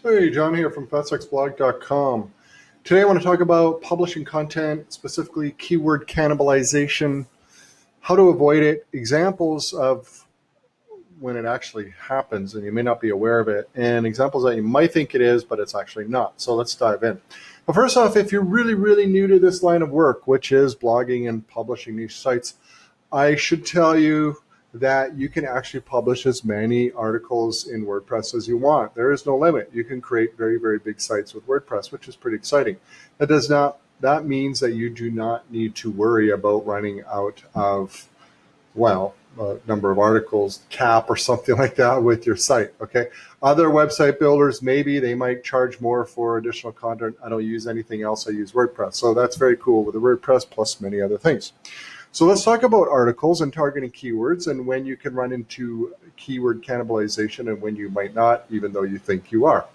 Hey, John here from fatsexblog.com. Today I want to talk about publishing content, specifically keyword cannibalization, how to avoid it, examples of when it actually happens and you may not be aware of it, and examples that you might think it is, but it's actually not. So let's dive in. But first off, if you're really, really new to this line of work, which is blogging and publishing these sites, I should tell you that you can actually publish as many articles in WordPress as you want. There is no limit. You can create very, very big sites with WordPress, which is pretty exciting. That means that you do not need to worry about running out of, well, a number of articles cap or something like that with your site. Okay. Other website builders, maybe they might charge more for additional content. I don't use anything else. I use WordPress. So that's very cool with the WordPress plus many other things. So let's talk about articles and targeting keywords and when you can run into keyword cannibalization and when you might not, even though you think you are.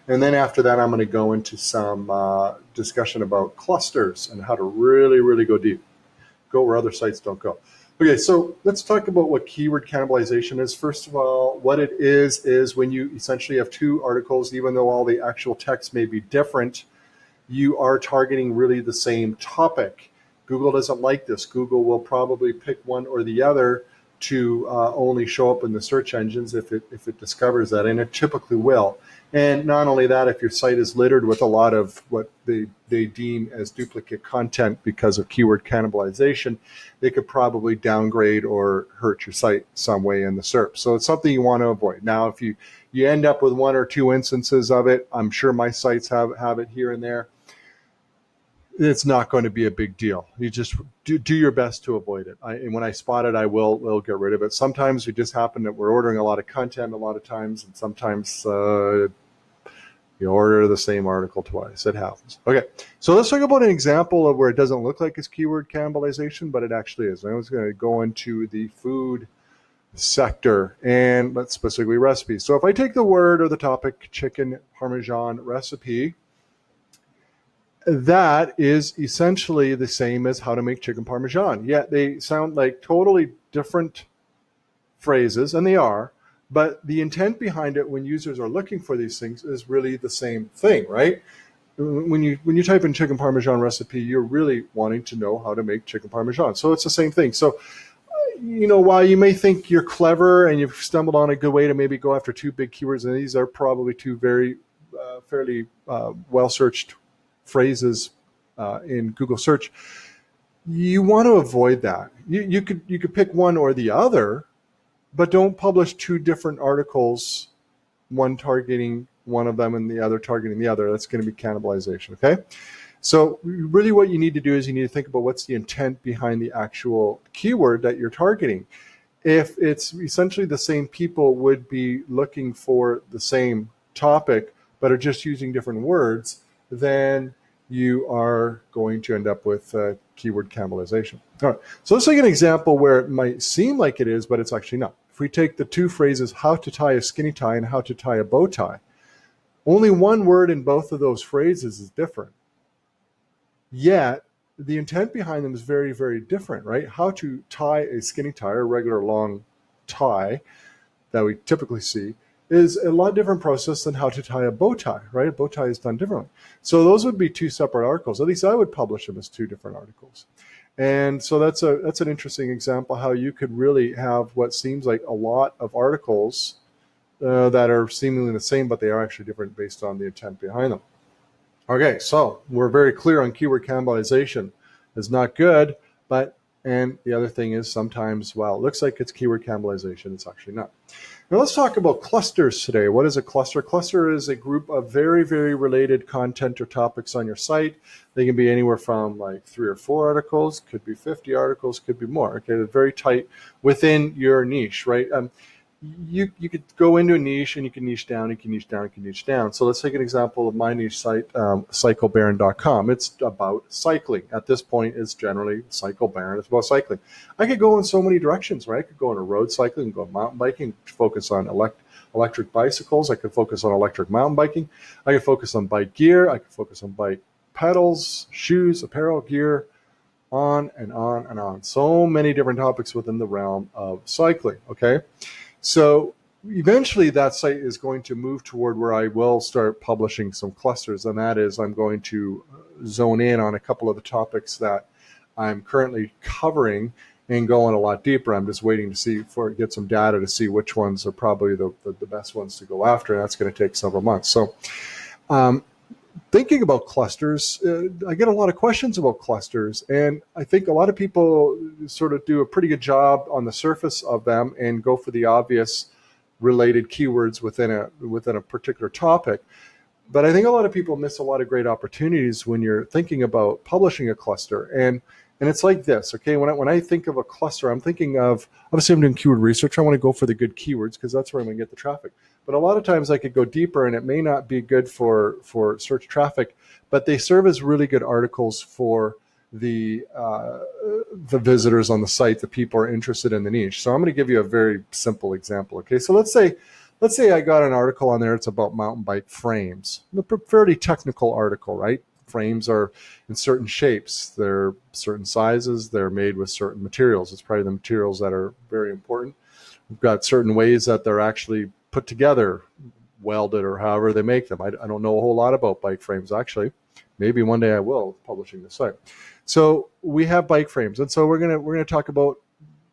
And then after that, I'm going to go into some discussion about clusters and how to really, really go deep, go where other sites don't go. Okay, so let's talk about what keyword cannibalization is. First of all, what it is when you essentially have two articles, even though all the actual text may be different, you are targeting really the same topic. Google doesn't like this. Google will probably pick one or the other to only show up in the search engines if it discovers that, and it typically will. And not only that, if your site is littered with a lot of what they deem as duplicate content because of keyword cannibalization, they could probably downgrade or hurt your site some way in the SERP. So it's something you want to avoid. Now, if you end up with one or two instances of it, I'm sure my sites have it here and there, it's not going to be a big deal. You just do your best to avoid it. And when I spot it, I will get rid of it. Sometimes it just happen that we're ordering a lot of content a lot of times, and sometimes you order the same article twice. It happens. Okay, so let's talk about an example of where it doesn't look like it's keyword cannibalization, but it actually is. I was going to go into the food sector and let's specifically recipes. So if I take the word or the topic chicken parmesan recipe, that is essentially the same as how to make chicken parmesan. Yet they sound like totally different phrases, and they are, but the intent behind it when users are looking for these things is really the same thing, right? When you type in chicken parmesan recipe, you're really wanting to know how to make chicken parmesan. So it's the same thing. So, while you may think you're clever and you've stumbled on a good way to maybe go after two big keywords, and these are probably two very fairly well-searched phrases in Google search, you want to avoid that. You could pick one or the other, but don't publish two different articles, one targeting one of them and the other targeting the other. That's going to be cannibalization. Okay. So really what you need to do is you need to think about what's the intent behind the actual keyword that you're targeting. If it's essentially the same people would be looking for the same topic, but are just using different words, then you are going to end up with keyword cannibalization. All right, so let's take an example where it might seem like it is, but it's actually not. If we take the two phrases, how to tie a skinny tie and how to tie a bow tie, only one word in both of those phrases is different. Yet the intent behind them is very, very different, right? How to tie a skinny tie, or regular long tie that we typically see, is a lot different process than how to tie a bow tie, right? A bow tie is done differently. So those would be two separate articles. At least I would publish them as two different articles. And so that's an interesting example how you could really have what seems like a lot of articles that are seemingly the same, but they are actually different based on the intent behind them. Okay, so we're very clear on keyword cannibalization is not good, and the other thing is sometimes, well, it looks like it's keyword cannibalization, it's actually not. Now let's talk about clusters today. What is a cluster? A cluster is a group of very, very related content or topics on your site. They can be anywhere from like 3 or 4 articles, could be 50 articles, could be more. Okay, they're very tight within your niche, right? You could go into a niche and you can niche down, you can niche down, you can niche down. So let's take an example of my niche site, cyclebaron.com. It's about cycling. At this point, it's generally Cycle Baron. It's about cycling. I could go in so many directions, right? I could go into road cycling, go mountain biking, focus on electric bicycles. I could focus on electric mountain biking. I could focus on bike gear. I could focus on bike pedals, shoes, apparel, gear, on and on and on. So many different topics within the realm of cycling, okay? So eventually that site is going to move toward where I will start publishing some clusters, and that is I'm going to zone in on a couple of the topics that I'm currently covering and going a lot deeper. I'm just waiting to see get some data to see which ones are probably the best ones to go after, and that's going to take several months. So thinking about clusters, I get a lot of questions about clusters, and I think a lot of people sort of do a pretty good job on the surface of them and go for the obvious related keywords within a particular topic. But I think a lot of people miss a lot of great opportunities when you're thinking about publishing a cluster. And it's like this, okay? When I think of a cluster, I'm thinking of, obviously I'm doing keyword research. I want to go for the good keywords because that's where I'm going to get the traffic. But a lot of times I could go deeper and it may not be good for search traffic, but they serve as really good articles for the visitors on the site, the people are interested in the niche. So I'm going to give you a very simple example. Okay, so let's say I got an article on there. It's about mountain bike frames. A fairly technical article, right? Frames are in certain shapes. They're certain sizes. They're made with certain materials. It's probably the materials that are very important. We've got certain ways that they're actually put together, welded, or however they make them. I don't know a whole lot about bike frames, actually. Maybe one day I will, publishing the site. So we have bike frames, and so we're gonna talk about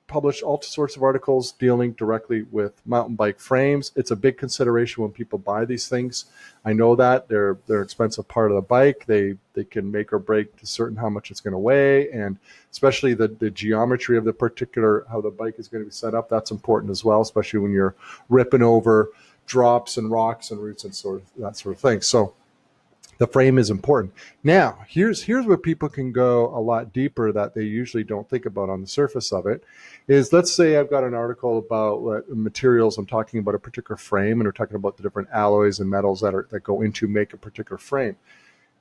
publish all sorts of articles dealing directly with mountain bike frames. It's a big consideration when people buy these things. I know that they're an expensive part of the bike. They can make or break to certain how much it's going to weigh, and especially the geometry of the particular how the bike is going to be set up. That's important as well, especially when you're ripping over drops and rocks and roots and that sort of thing. So the frame is important. Now, here's where people can go a lot deeper that they usually don't think about on the surface of it. Is let's say I've got an article about what materials. I'm talking about a particular frame, and we're talking about the different alloys and metals that go into make a particular frame.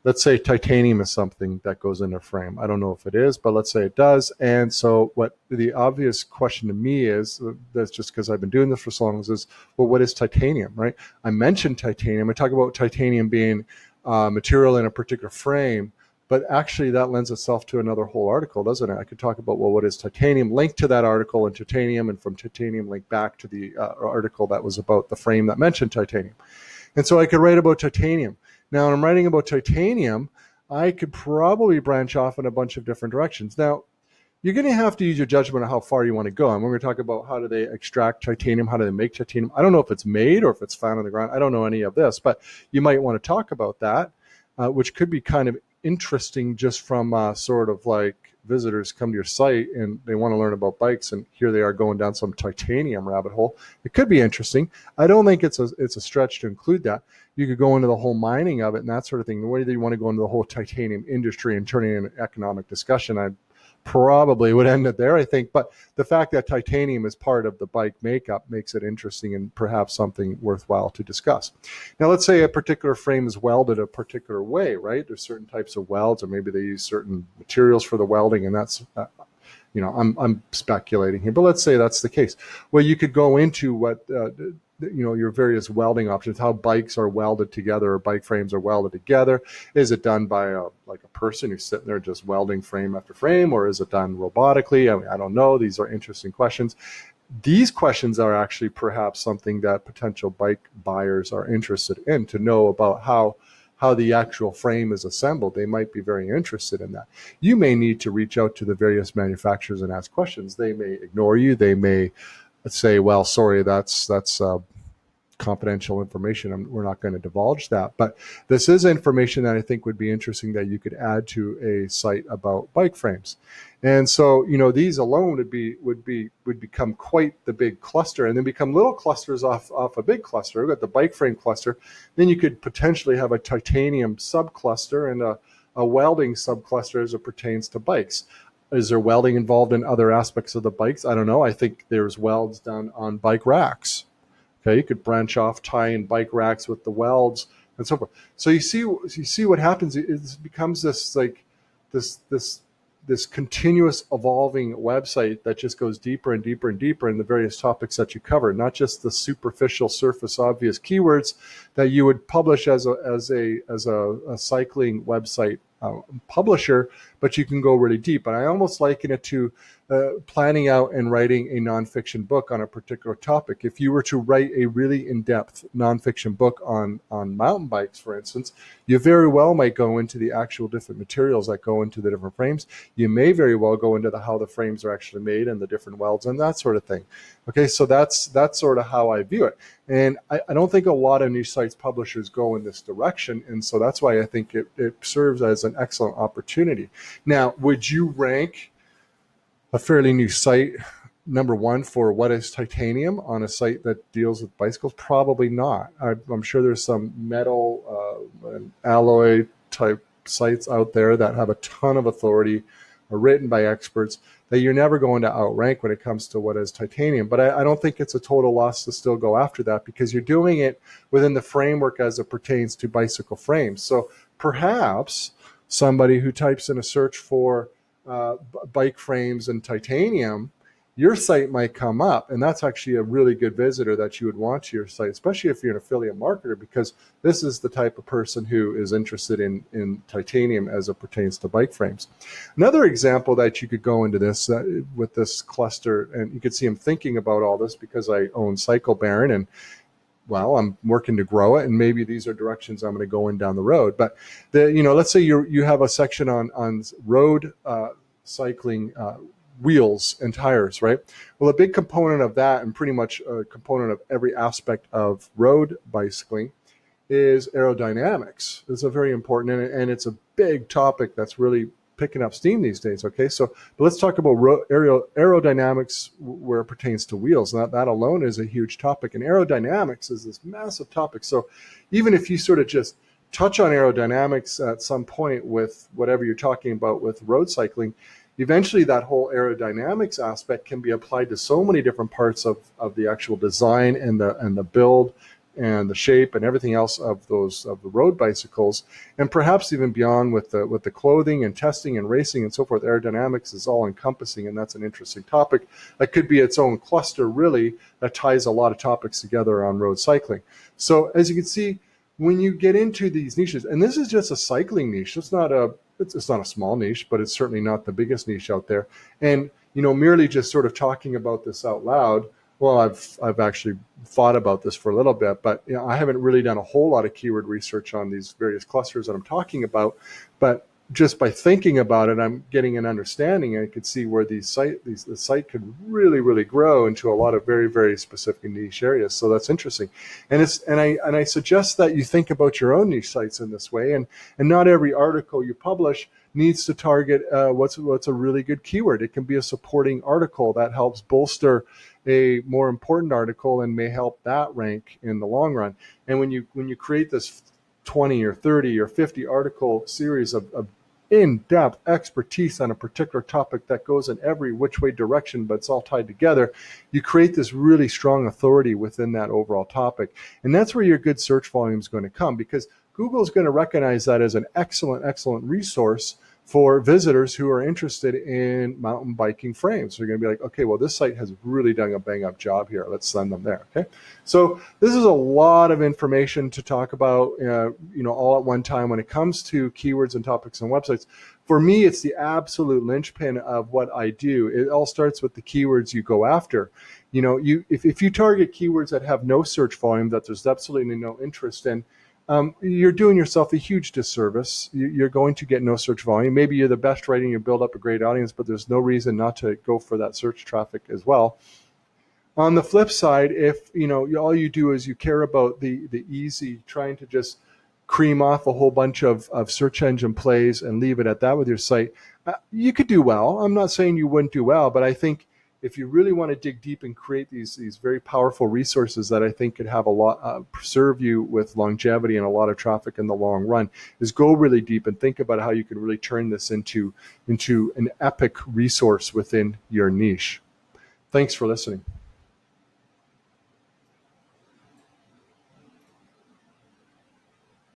Let's say titanium is something that goes in a frame. I don't know if it is, but let's say it does. And so what the obvious question to me is, that's just because I've been doing this for so long, is, well, what is titanium, right? I mentioned titanium. I talk about titanium being material in a particular frame, but actually that lends itself to another whole article, doesn't it? I could talk about, well, what is titanium, link to that article in titanium, and from titanium link back to the article that was about the frame that mentioned titanium. And so I could write about titanium. Now, when I'm writing about titanium, I could probably branch off in a bunch of different directions. Now, you're going to have to use your judgment on how far you want to go. And we're going to talk about how do they extract titanium, how do they make titanium. I don't know if it's made or if it's found on the ground. I don't know any of this, but you might want to talk about that, which could be kind of interesting just from sort of like visitors come to your site and they want to learn about bikes, and here they are going down some titanium rabbit hole. It could be interesting. I don't think it's a stretch to include that. You could go into the whole mining of it and that sort of thing. Whether you want to go into the whole titanium industry and turn it into an economic discussion, I probably would end it there, I think. But the fact that titanium is part of the bike makeup makes it interesting and perhaps something worthwhile to discuss. Now, let's say a particular frame is welded a particular way, right? There's certain types of welds, or maybe they use certain materials for the welding, and that's, I'm speculating here, but let's say that's the case. Well, you could go into what, your various welding options, how bikes are welded together or bike frames are welded together. Is it done by a person who's sitting there just welding frame after frame, or is it done robotically? I mean, I don't know. These are interesting questions. These questions are actually perhaps something that potential bike buyers are interested in, to know about how the actual frame is assembled. They might be very interested in that. You may need to reach out to the various manufacturers and ask questions. They may ignore you. They may say, well, sorry, that's confidential information. We're not going to divulge that. But this is information that I think would be interesting that you could add to a site about bike frames. And so, these alone would become quite the big cluster, and then become little clusters off a big cluster. We've got the bike frame cluster. Then you could potentially have a titanium subcluster and a welding subcluster as it pertains to bikes. Is there welding involved in other aspects of the bikes? I don't know. I think there's welds done on bike racks. Okay, you could branch off, tie in bike racks with the welds and so forth. So you see what happens. It becomes this continuous evolving website that just goes deeper and deeper and deeper in the various topics that you cover, not just the superficial, surface obvious keywords that you would publish as a cycling website publisher, but you can go really deep. And I almost liken it to planning out and writing a nonfiction book on a particular topic. If you were to write a really in-depth nonfiction book on mountain bikes, for instance, you very well might go into the actual different materials that go into the different frames. You may very well go into how the frames are actually made and the different welds and that sort of thing. Okay, so that's sort of how I view it. And I don't think a lot of niche sites publishers go in this direction. And so that's why I think it serves as an excellent opportunity. Now, would you rank a fairly new site number one for what is titanium on a site that deals with bicycles? Probably not. I'm sure there's some metal and alloy type sites out there that have a ton of authority, are written by experts, that you're never going to outrank when it comes to what is titanium. But I don't think it's a total loss to still go after that, because you're doing it within the framework as it pertains to bicycle frames. So perhaps somebody who types in a search for bike frames and titanium, your site might come up, and that's actually a really good visitor that you would want to your site, especially if you're an affiliate marketer, because this is the type of person who is interested in titanium as it pertains to bike frames. Another example that you could go into this with this cluster, and you could see I'm thinking about all this because I own Cycle Baron, and well, I'm working to grow it, and maybe these are directions I'm going to go in down the road. But let's say you have a section on road cycling wheels and tires, right? Well, a big component of that, and pretty much a component of every aspect of road bicycling, is aerodynamics. It's a very important, and it's a big topic that's really picking up steam these days. Okay, but let's talk about aerodynamics where it pertains to wheels. And that alone is a huge topic, and aerodynamics is this massive topic. So even if you sort of just touch on aerodynamics at some point with whatever you're talking about with road cycling, eventually that whole aerodynamics aspect can be applied to so many different parts of the actual design and the build and the shape and everything else of the road bicycles, and perhaps even beyond with the clothing and testing and racing and so forth. Aerodynamics is all encompassing, and that's an interesting topic that could be its own cluster, really, that ties a lot of topics together on road cycling. So as you can see, when you get into these niches, and this is just a cycling niche, it's not a small niche, but it's certainly not the biggest niche out there. And merely just sort of talking about this out loud, well, I've actually thought about this for a little bit, but I haven't really done a whole lot of keyword research on these various clusters that I'm talking about. But just by thinking about it, I'm getting an understanding, and I could see where the site could really, really grow into a lot of very, very specific niche areas. So that's interesting, and I suggest that you think about your own niche sites in this way, and not every article you publish needs to target what's a really good keyword. It can be a supporting article that helps bolster a more important article and may help that rank in the long run. And when you create this 20 or 30 or 50 article series of in-depth expertise on a particular topic that goes in every which way direction, but it's all tied together, you create this really strong authority within that overall topic. And that's where your good search volume is going to come, because Google is going to recognize that as an excellent, excellent resource for visitors who are interested in mountain biking frames. They're going to be like, okay, well, this site has really done a bang-up job here. Let's send them there. Okay, so this is a lot of information to talk about, all at one time when it comes to keywords and topics and websites. For me, it's the absolute linchpin of what I do. It all starts with the keywords you go after. If you target keywords that have no search volume, that there's absolutely no interest in, you're doing yourself a huge disservice. You're going to get no search volume. Maybe you're the best writing, you build up a great audience, but there's no reason not to go for that search traffic as well. On the flip side, if all you do is you care about the easy, trying to just cream off a whole bunch of search engine plays and leave it at that with your site, you could do well. I'm not saying you wouldn't do well, but I think if you really want to dig deep and create these very powerful resources that I think could have a lot, serve you with longevity and a lot of traffic in the long run, is go really deep and think about how you can really turn this into an epic resource within your niche. Thanks for listening.